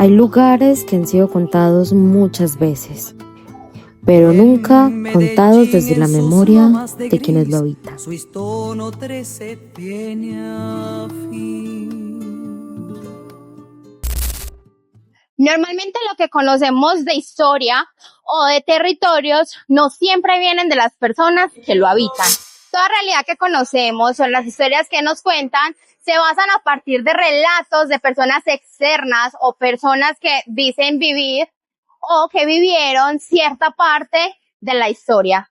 Hay lugares que han sido contados muchas veces, pero nunca contados desde la memoria de quienes lo habitan. Normalmente lo que conocemos de historia o de territorios no siempre vienen de las personas que lo habitan. Toda realidad que conocemos o las historias que nos cuentan se basan a partir de relatos de personas externas o personas que dicen vivir o que vivieron cierta parte de la historia.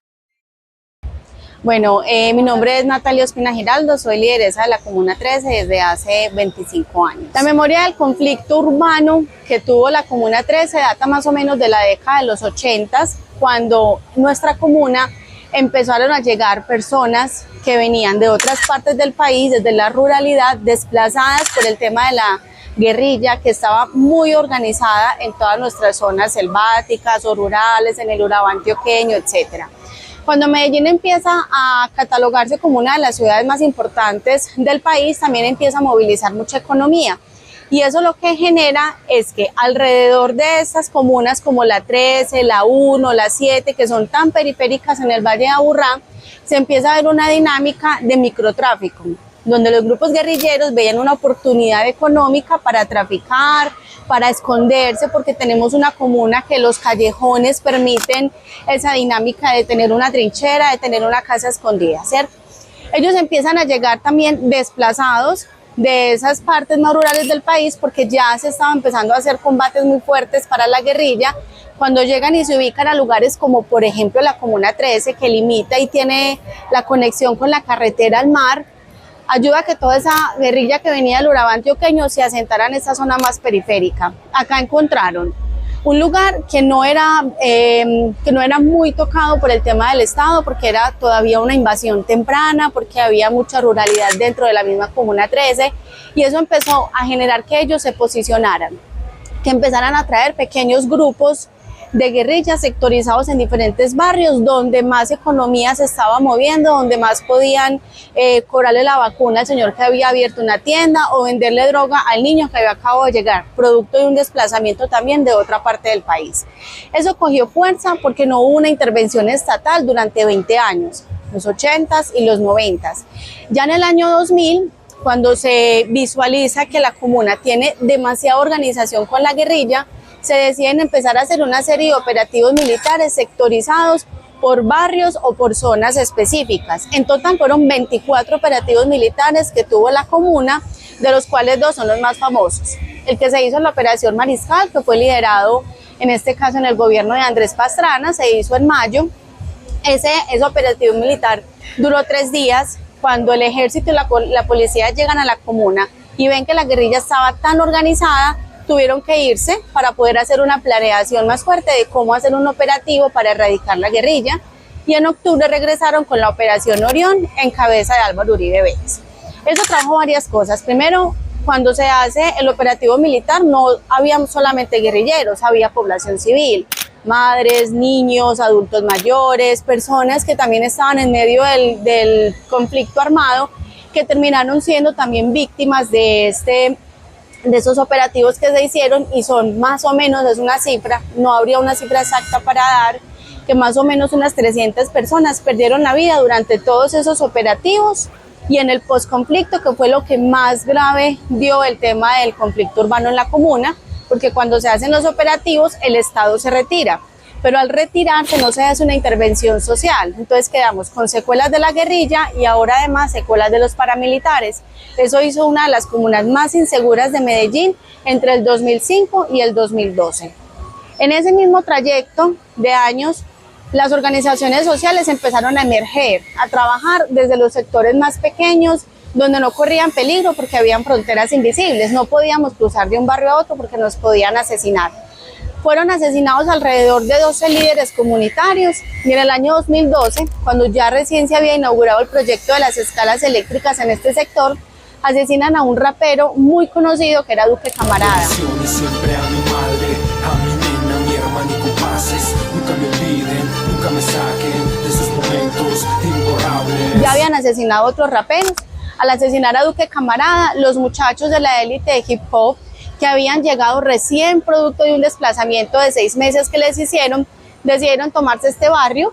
Bueno, mi nombre es Natalia Ospina Giraldo, soy lideresa de la Comuna 13 desde hace 25 años. La memoria del conflicto urbano que tuvo la Comuna 13 data más o menos de la década de los 80, cuando nuestra comuna empezaron a llegar personas que venían de otras partes del país, desde la ruralidad, desplazadas por el tema de la guerrilla que estaba muy organizada en todas nuestras zonas selváticas o rurales, en el Urabá antioqueño, etcétera. Cuando Medellín empieza a catalogarse como una de las ciudades más importantes del país, también empieza a movilizar mucha economía. Y eso lo que genera es que alrededor de estas comunas como la 13, la 1, la 7, que son tan periféricas en el Valle de Aburrá, se empieza a ver una dinámica de microtráfico, donde los grupos guerrilleros veían una oportunidad económica para traficar, para esconderse, porque tenemos una comuna que los callejones permiten esa dinámica de tener una trinchera, de tener una casa escondida, ¿cierto? Ellos empiezan a llegar también desplazados de esas partes más rurales del país porque ya se estaban empezando a hacer combates muy fuertes para la guerrilla. Cuando llegan y se ubican a lugares como por ejemplo la Comuna 13, que limita y tiene la conexión con la carretera al mar, ayuda a que toda esa guerrilla que venía del Urabá antioqueño se asentara en esta zona más periférica. Acá encontraron un lugar que no era muy tocado por el tema del Estado, porque era todavía una invasión temprana, porque había mucha ruralidad dentro de la misma Comuna 13, y eso empezó a generar que ellos se posicionaran, que empezaran a traer pequeños grupos de guerrillas sectorizados en diferentes barrios donde más economía se estaba moviendo, donde más podían cobrarle la vacuna al señor que había abierto una tienda o venderle droga al niño que había acabado de llegar, producto de un desplazamiento también de otra parte del país. Eso cogió fuerza porque no hubo una intervención estatal durante 20 años, los 80s y los 90s. Ya en el año 2000, cuando se visualiza que la comuna tiene demasiada organización con la guerrilla, se deciden empezar a hacer una serie de operativos militares sectorizados por barrios o por zonas específicas. En total fueron 24 operativos militares que tuvo la comuna, de los cuales 2 son los más famosos. El que se hizo en la Operación Mariscal, que fue liderado en este caso en el gobierno de Andrés Pastrana, se hizo en mayo. Ese operativo militar duró 3 días. Cuando el ejército y la policía llegan a la comuna y ven que la guerrilla estaba tan organizada, tuvieron que irse para poder hacer una planeación más fuerte de cómo hacer un operativo para erradicar la guerrilla, y en octubre regresaron con la Operación Orión en cabeza de Álvaro Uribe Vélez. Eso trajo varias cosas. Primero, cuando se hace el operativo militar no había solamente guerrilleros, había población civil, madres, niños, adultos mayores, personas que también estaban en medio del conflicto armado, que terminaron siendo también víctimas de esos operativos que se hicieron, y son más o menos, es una cifra, no habría una cifra exacta para dar, que más o menos unas 300 personas perdieron la vida durante todos esos operativos, y en el posconflicto, que fue lo que más grave dio el tema del conflicto urbano en la comuna, porque cuando se hacen los operativos el Estado se retira, pero al retirarse no se hace una intervención social, entonces quedamos con secuelas de la guerrilla y ahora además secuelas de los paramilitares. Eso hizo una de las comunas más inseguras de Medellín entre el 2005 y el 2012. En ese mismo trayecto de años, las organizaciones sociales empezaron a emerger, a trabajar desde los sectores más pequeños, donde no corrían peligro porque habían fronteras invisibles, no podíamos cruzar de un barrio a otro porque nos podían asesinar. Fueron asesinados alrededor de 12 líderes comunitarios, y en el año 2012, cuando ya recién se había inaugurado el proyecto de las escalas eléctricas en este sector, asesinan a un rapero muy conocido que era Duque Camarada. Siempre a mi madre, a mi nena, mi hermana y compases, nunca me olviden, nunca me saquen de esos momentos imborrables. Ya habían asesinado a otros raperos. Al asesinar a Duque Camarada, los muchachos de la élite de hip hop, que habían llegado recién producto de un desplazamiento de 6 meses que les hicieron, decidieron tomarse este barrio,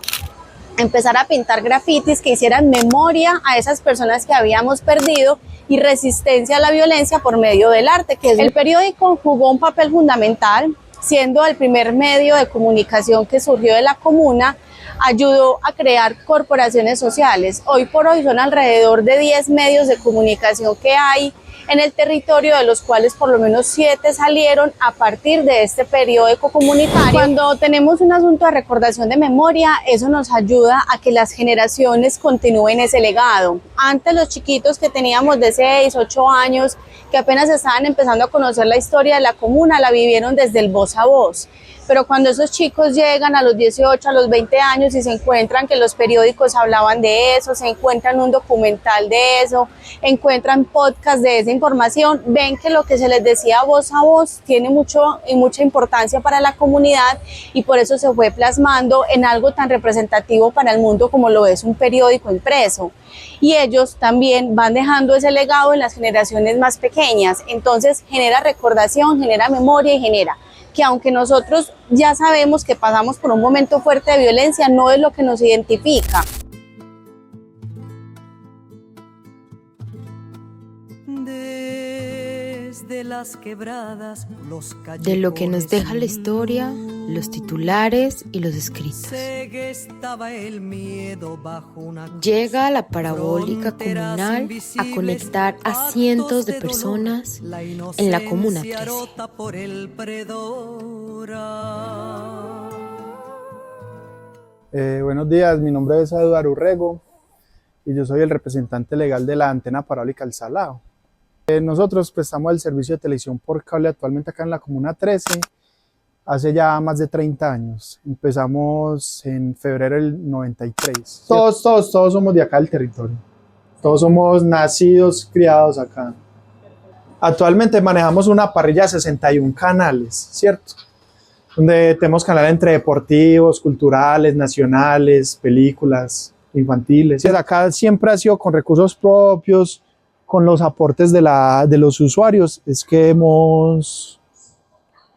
empezar a pintar grafitis que hicieran memoria a esas personas que habíamos perdido y resistencia a la violencia por medio del arte, que el periódico jugó un papel fundamental, siendo el primer medio de comunicación que surgió de la comuna. Ayudó a crear corporaciones sociales. Hoy por hoy son alrededor de 10 medios de comunicación que hay en el territorio, de los cuales por lo menos 7 salieron a partir de este periódico comunitario. Cuando tenemos un asunto de recordación de memoria, eso nos ayuda a que las generaciones continúen ese legado. Antes los chiquitos que teníamos de 6, 8 años, que apenas estaban empezando a conocer la historia de la comuna, la vivieron desde el voz a voz. Pero cuando esos chicos llegan a los 18, a los 20 años y se encuentran que los periódicos hablaban de eso, se encuentran un documental de eso, encuentran podcast de esa información, ven que lo que se les decía voz a voz tiene mucha importancia para la comunidad, y por eso se fue plasmando en algo tan representativo para el mundo como lo es un periódico impreso. Y ellos también van dejando ese legado en las generaciones más pequeñas. Entonces genera recordación, genera memoria y genera que, aunque nosotros ya sabemos que pasamos por un momento fuerte de violencia, no es lo que nos identifica. Desde las quebradas, los De lo que nos deja la historia, los titulares y los escritos. Llega la parabólica comunal a conectar a cientos de personas en la Comuna 13. Buenos días, mi nombre es Eduardo Urrego y yo soy el representante legal de la antena parabólica El Salado. Nosotros prestamos el servicio de televisión por cable actualmente acá en la Comuna 13 hace ya más de 30 años. Empezamos en febrero del 93. Todos somos de acá del territorio. Todos somos nacidos, criados acá. Actualmente manejamos una parrilla de 61 canales, ¿cierto? Donde tenemos canales entre deportivos, culturales, nacionales, películas, infantiles. Acá siempre ha sido con recursos propios, con los aportes de los usuarios, es que hemos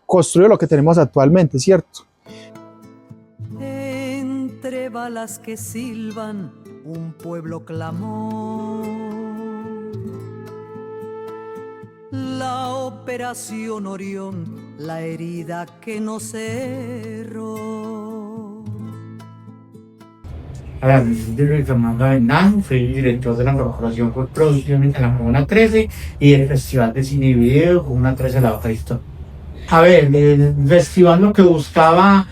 construido lo que tenemos actualmente, ¿cierto? Entre balas que silban, un pueblo clamó. La operación Orión, la herida que no cerró. Hola, yo soy Luis Fernando Avendaño, soy director de la Corporación por Producciones en la Comuna 13 y el Festival de Cine y Video Comuna 13 La Otra Historia. A ver, el festival lo que buscaba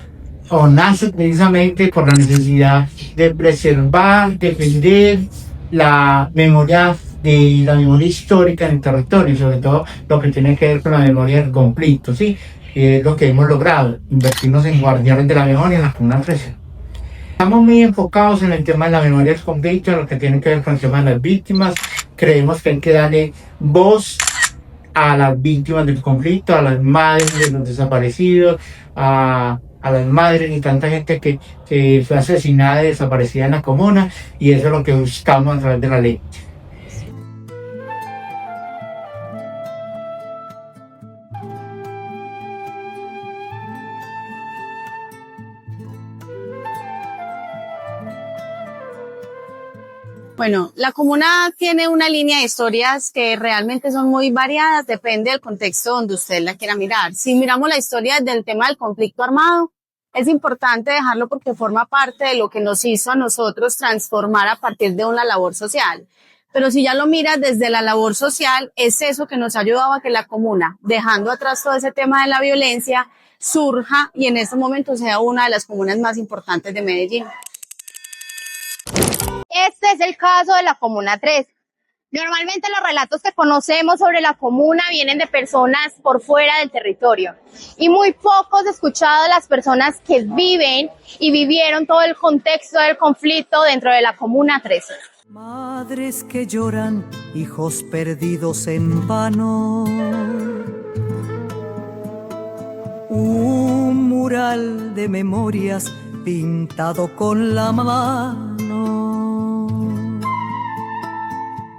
o nace precisamente por la necesidad de preservar, defender la memoria histórica en el territorio, y sobre todo lo que tiene que ver con la memoria del conflicto, ¿sí? Y es lo que hemos logrado, invertirnos en guardianes de la memoria en la Comuna 13. Estamos muy enfocados en el tema de la memoria del conflicto, en lo que tiene que ver con el tema de las víctimas. Creemos que hay que darle voz a las víctimas del conflicto, a las madres de los desaparecidos, a las madres y tanta gente que fue asesinada y desaparecida en la comuna, y eso es lo que buscamos a través de la ley. Bueno, la comuna tiene una línea de historias que realmente son muy variadas, depende del contexto donde usted la quiera mirar. Si miramos la historia del tema del conflicto armado, es importante dejarlo porque forma parte de lo que nos hizo a nosotros transformar a partir de una labor social. Pero si ya lo miras desde la labor social, es eso que nos ha ayudado a que la comuna, dejando atrás todo ese tema de la violencia, surja y en este momento sea una de las comunas más importantes de Medellín. Este es el caso de la Comuna 3. Normalmente los relatos que conocemos sobre la comuna vienen de personas por fuera del territorio y muy pocos escuchados de las personas que viven y vivieron todo el contexto del conflicto dentro de la Comuna 13. Madres que lloran, hijos perdidos en vano. Un mural de memorias pintado con la mano.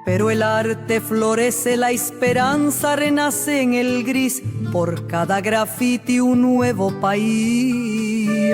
Pero pero el arte florece, la esperanza renace en el gris, por cada grafiti un nuevo país.